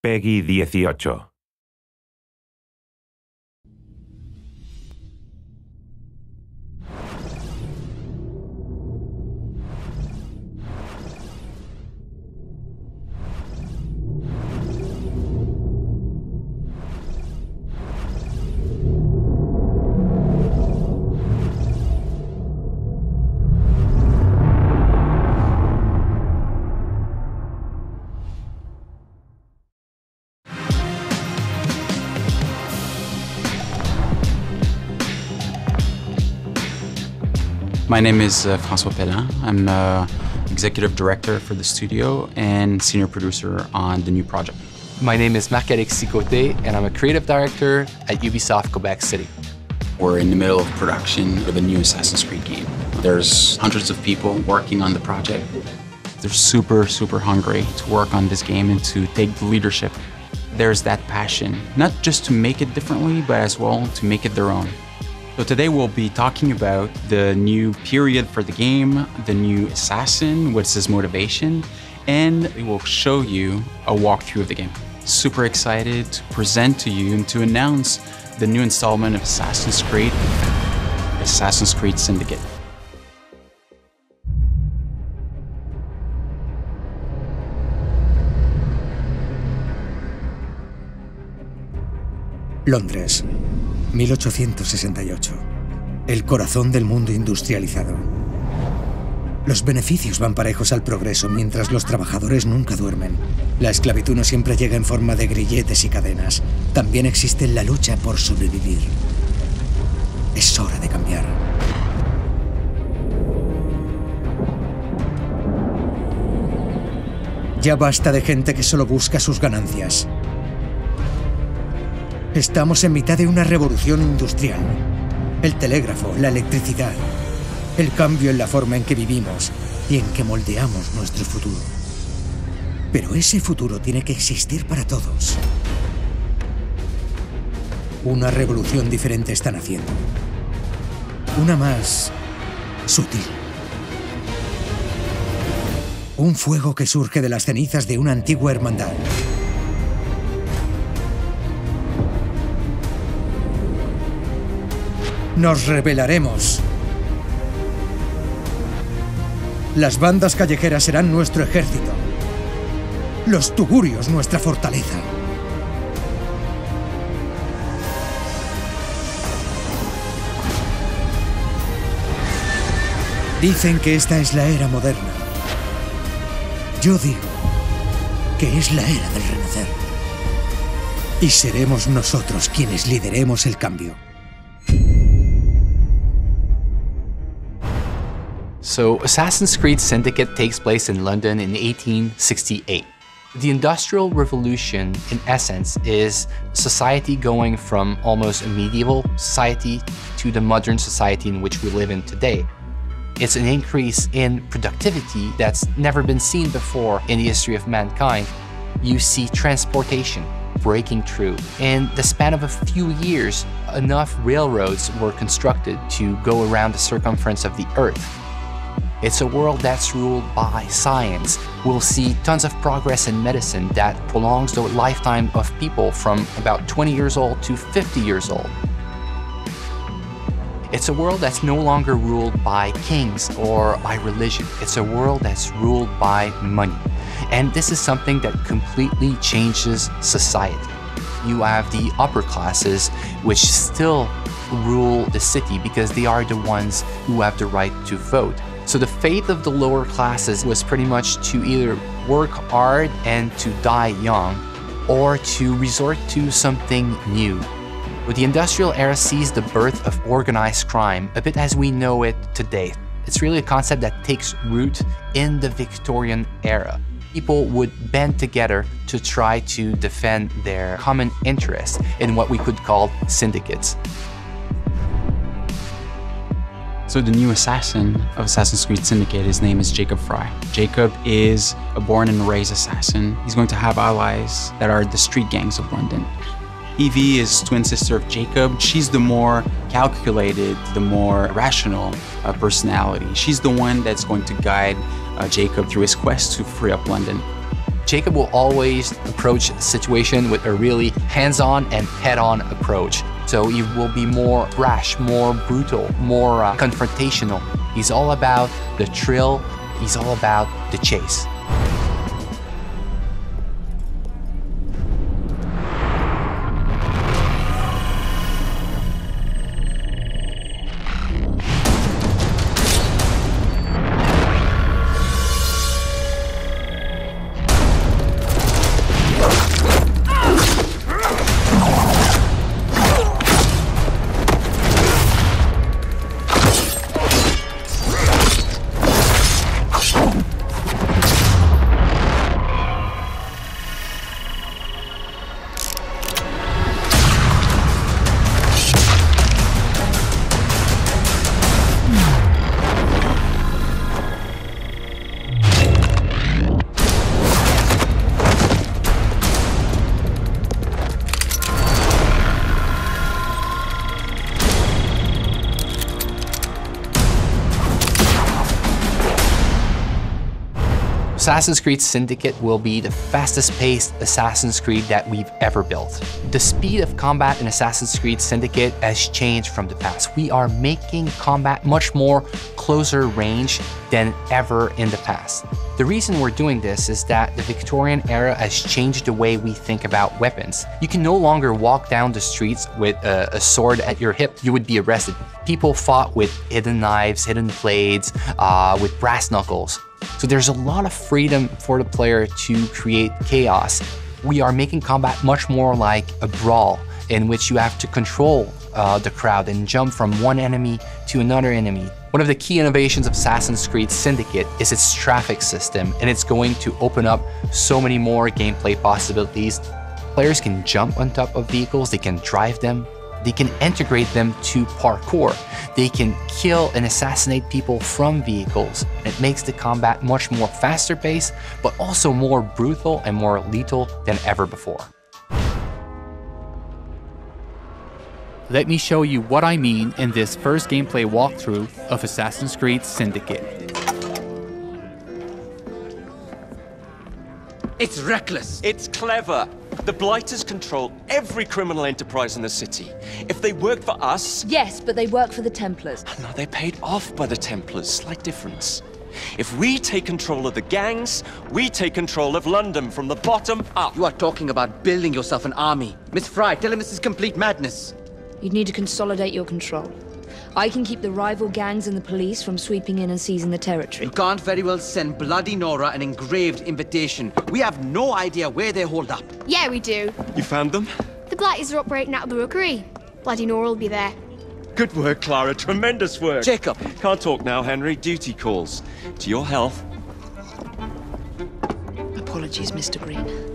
Peggy 18. My name is François Pellin. I'm executive director for the studio and senior producer on the new project. My name is Marc-Alex Sicoté, and I'm a creative director at Ubisoft Quebec City. We're in the middle of production of a new Assassin's Creed game. There's hundreds of people working on the project. They're super, super hungry to work on this game and to take the leadership. There's that passion, not just to make it differently, but as well to make it their own. So today we'll be talking about the new period for the game, the new assassin, what's his motivation, and we will show you a walkthrough of the game. Super excited to present to you and to announce the new installment of Assassin's Creed Syndicate. Londres, 1868. El corazón del mundo industrializado. Los beneficios van parejos al progreso mientras los trabajadores nunca duermen. La esclavitud no siempre llega en forma de grilletes y cadenas. También existe la lucha por sobrevivir. Es hora de cambiar. Ya basta de gente que solo busca sus ganancias. Estamos en mitad de una revolución industrial. El telégrafo, la electricidad, el cambio en la forma en que vivimos y en que moldeamos nuestro futuro. Pero ese futuro tiene que existir para todos. Una revolución diferente están haciendo. Una más sutil. Un fuego que surge de las cenizas de una antigua hermandad. Nos rebelaremos. Las bandas callejeras serán nuestro ejército. Los suburbios nuestra fortaleza. Dicen que esta es la era moderna. Yo digo que es la era del renacer. Y seremos nosotros quienes lideremos el cambio. So, Assassin's Creed Syndicate takes place in London in 1868. The Industrial Revolution, in essence, is society going from almost a medieval society to the modern society in which we live in today. It's an increase in productivity that's never been seen before in the history of mankind. You see transportation breaking through. In the span of a few years, enough railroads were constructed to go around the circumference of the Earth. It's a world that's ruled by science. We'll see tons of progress in medicine that prolongs the lifetime of people from about 20 years old to 50 years old. It's a world that's no longer ruled by kings or by religion. It's a world that's ruled by money. And this is something that completely changes society. You have the upper classes, which still rule the city because they are the ones who have the right to vote. So the fate of the lower classes was pretty much to either work hard and to die young, or to resort to something new. But the industrial era sees the birth of organized crime, a bit as we know it today. It's really a concept that takes root in the Victorian era. People would band together to try to defend their common interests in what we could call syndicates. So the new assassin of Assassin's Creed Syndicate, his name is Jacob Frye. Jacob is a born and raised assassin. He's going to have allies that are the street gangs of London. Evie is twin sister of Jacob. She's the more calculated, the more rational personality. She's the one that's going to guide Jacob through his quest to free up London. Jacob will always approach the situation with a really hands-on and head-on approach. So he will be more brash, more brutal, more confrontational. He's all about the thrill. He's all about the chase. Assassin's Creed Syndicate will be the fastest paced Assassin's Creed that we've ever built. The speed of combat in Assassin's Creed Syndicate has changed from the past. We are making combat much more closer range than ever in the past. The reason we're doing this is that the Victorian era has changed the way we think about weapons. You can no longer walk down the streets with a sword at your hip. You would be arrested. People fought with hidden knives, hidden blades, with brass knuckles. So there's a lot of freedom for the player to create chaos. We are making combat much more like a brawl in which you have to control the crowd and jump from one enemy to another enemy. One of the key innovations of Assassin's Creed Syndicate is its traffic system, and it's going to open up so many more gameplay possibilities. Players can jump on top of vehicles, they can drive them, they can integrate them to parkour. They can kill and assassinate people from vehicles. It makes the combat much more faster paced, but also more brutal and more lethal than ever before. Let me show you what I mean in this first gameplay walkthrough of Assassin's Creed Syndicate. It's reckless. It's clever. The Blighters control every criminal enterprise in the city. If they work for us... Yes, but they work for the Templars. No, they're paid off by the Templars. Slight difference. If we take control of the gangs, we take control of London from the bottom up. You are talking about building yourself an army. Miss Frye, tell him this is complete madness. You'd need to consolidate your control. I can keep the rival gangs and the police from sweeping in and seizing the territory. You can't very well send Bloody Nora an engraved invitation. We have no idea where they hold up. Yeah, we do. You found them? The Blighters are operating out of the rookery. Bloody Nora will be there. Good work, Clara. Tremendous work. Jacob. Can't talk now, Henry. Duty calls. To your health. Apologies, Mr. Green.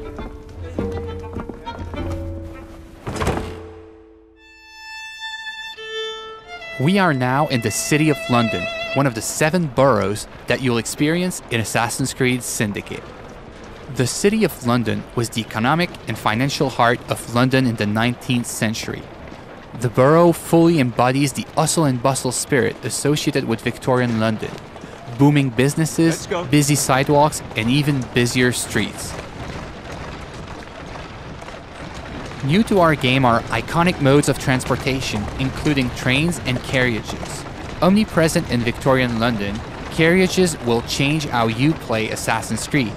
We are now in the city of London, one of the 7 boroughs that you'll experience in Assassin's Creed Syndicate. The city of London was the economic and financial heart of London in the 19th century. The borough fully embodies the hustle and bustle spirit associated with Victorian London. Booming businesses, busy sidewalks, and even busier streets. New to our game are iconic modes of transportation, including trains and carriages. Omnipresent in Victorian London, carriages will change how you play Assassin's Creed.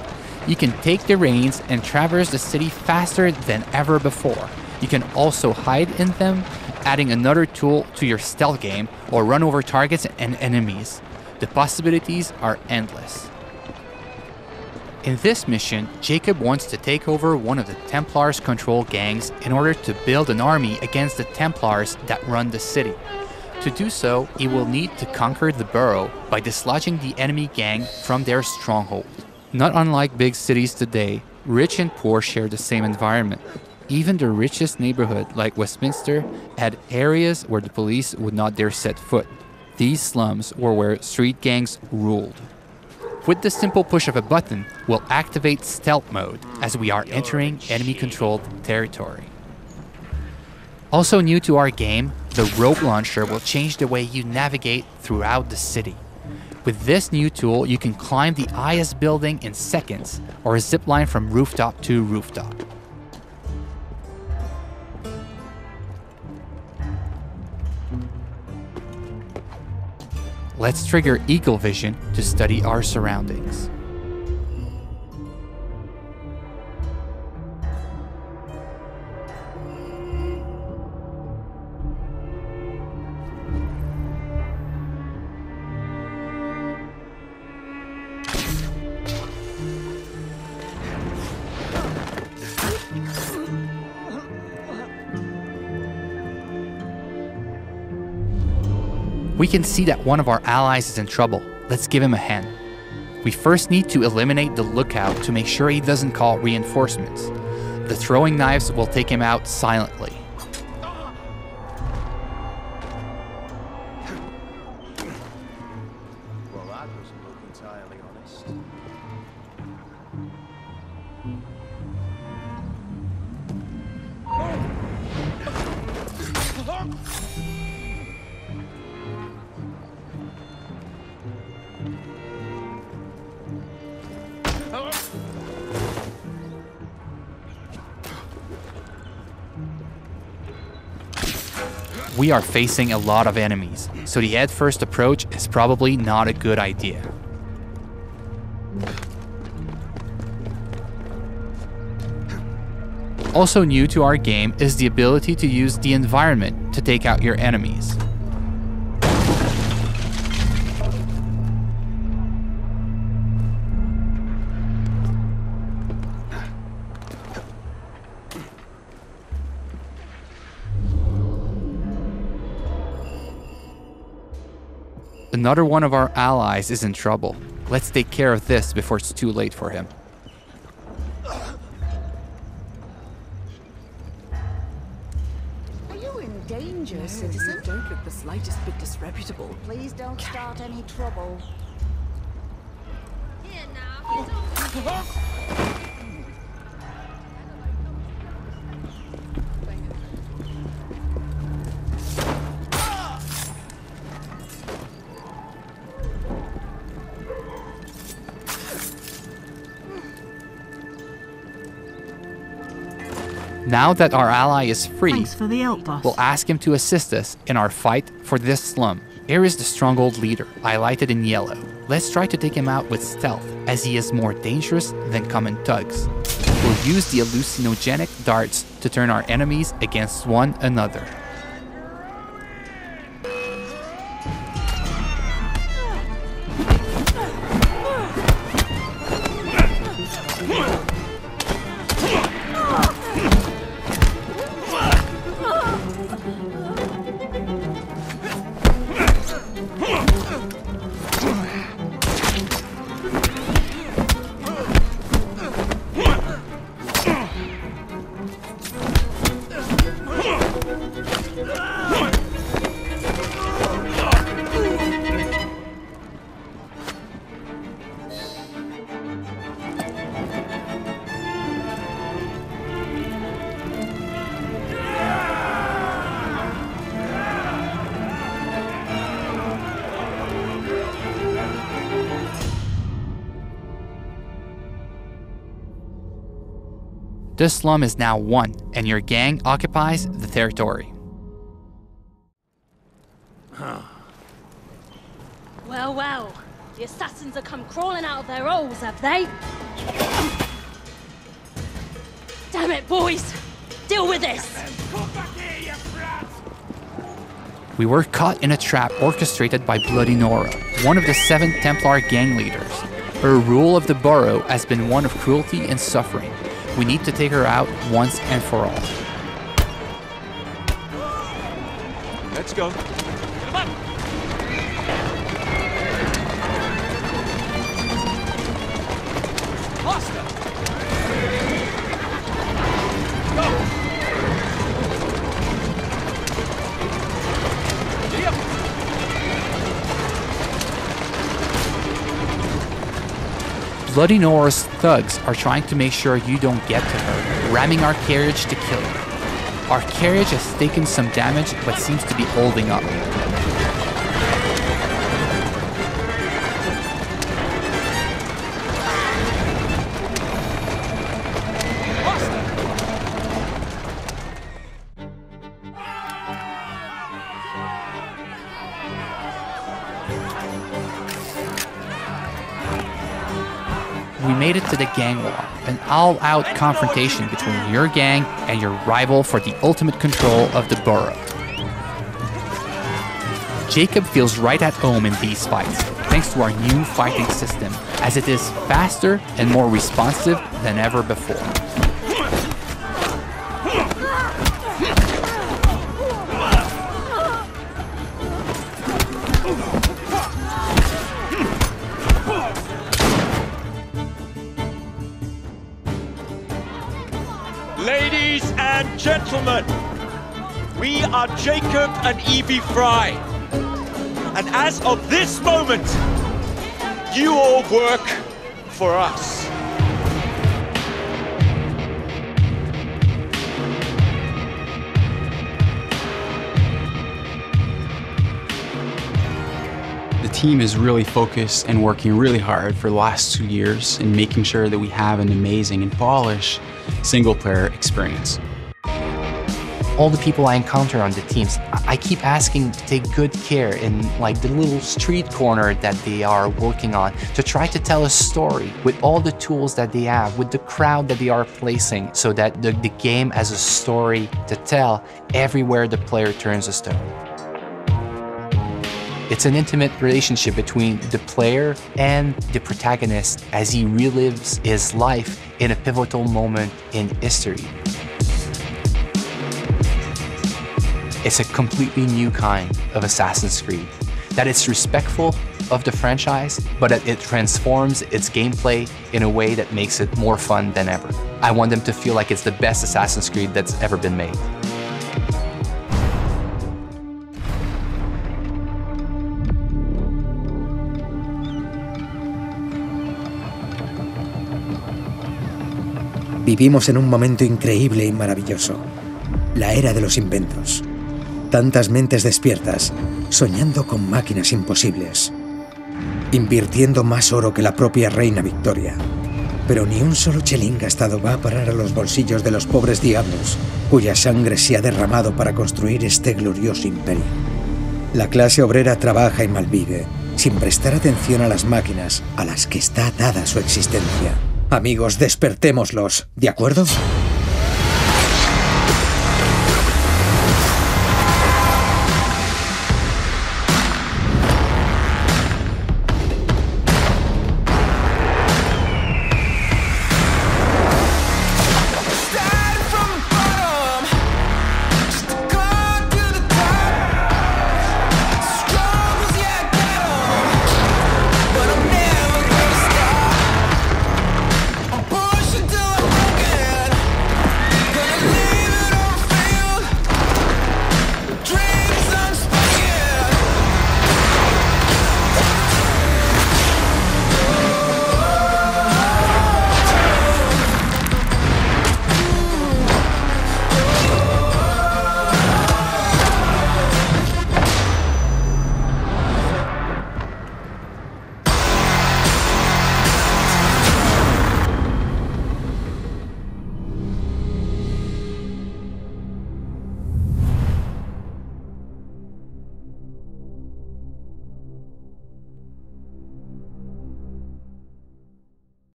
You can take the reins and traverse the city faster than ever before. You can also hide in them, adding another tool to your stealth game, or run over targets and enemies. The possibilities are endless. In this mission, Jacob wants to take over one of the Templars' control gangs in order to build an army against the Templars that run the city. To do so, he will need to conquer the borough by dislodging the enemy gang from their stronghold. Not unlike big cities today, rich and poor share the same environment. Even the richest neighborhood, like Westminster, had areas where the police would not dare set foot. These slums were where street gangs ruled. With the simple push of a button, we'll activate stealth mode as we are entering enemy-controlled territory. Also new to our game, the rope launcher will change the way you navigate throughout the city. With this new tool, you can climb the highest building in seconds, or zipline from rooftop to rooftop. Let's trigger Eagle Vision to study our surroundings. We can see that one of our allies is in trouble. Let's give him a hand. We first need to eliminate the lookout to make sure he doesn't call reinforcements. The throwing knives will take him out silently. Well, that doesn't look entirely honest. We are facing a lot of enemies, so the head-first approach is probably not a good idea. Also new to our game is the ability to use the environment to take out your enemies. Another one of our allies is in trouble. Let's take care of this before it's too late for him. Are you in danger, citizen? Don't look the slightest bit disreputable. Please don't start any trouble. Here now. Now that our ally is free, Thanks for the help, boss. we'll ask him to assist us in our fight for this slum. Here is the stronghold leader, highlighted in yellow. Let's try to take him out with stealth, as he is more dangerous than common thugs. We'll use the hallucinogenic darts to turn our enemies against one another. This slum is now won, and your gang occupies the territory. Well, well, the assassins have come crawling out of their holes, have they? Damn it, boys! Deal with this! We were caught in a trap orchestrated by Bloody Nora, one of the 7 Templar gang leaders. Her rule of the borough has been one of cruelty and suffering. We need to take her out once and for all. Let's go. Come on. Faster. Go. Bloody Nora's thugs are trying to make sure you don't get to her, ramming our carriage to kill her. Our carriage has taken some damage but seems to be holding up. made it to the gang war, an all-out confrontation between your gang and your rival for the ultimate control of the borough. Jacob feels right at home in these fights, thanks to our new fighting system, as it is faster and more responsive than ever before. Ladies and gentlemen, we are Jacob and Evie Frye. And as of this moment, you all work for us. The team is really focused and working really hard for the last 2 years in making sure that we have an amazing and polished single-player experience. All the people I encounter on the teams, I keep asking to take good care in like the little street corner that they are working on, to try to tell a story with all the tools that they have, with the crowd that they are placing, so that the game has a story to tell everywhere the player turns a stone. It's an intimate relationship between the player and the protagonist as he relives his life in a pivotal moment in history. It's a completely new kind of Assassin's Creed, that it's respectful of the franchise, but that it transforms its gameplay in a way that makes it more fun than ever. I want them to feel like it's the best Assassin's Creed that's ever been made. Vivimos en un momento increíble y maravilloso, la era de los inventos. Tantas mentes despiertas, soñando con máquinas imposibles, invirtiendo más oro que la propia reina Victoria. Pero ni un solo chelín gastado va a parar a los bolsillos de los pobres diablos, cuya sangre se ha derramado para construir este glorioso imperio. La clase obrera trabaja y malvive, sin prestar atención a las máquinas a las que está atada su existencia. Amigos, despertémoslos, ¿de acuerdo?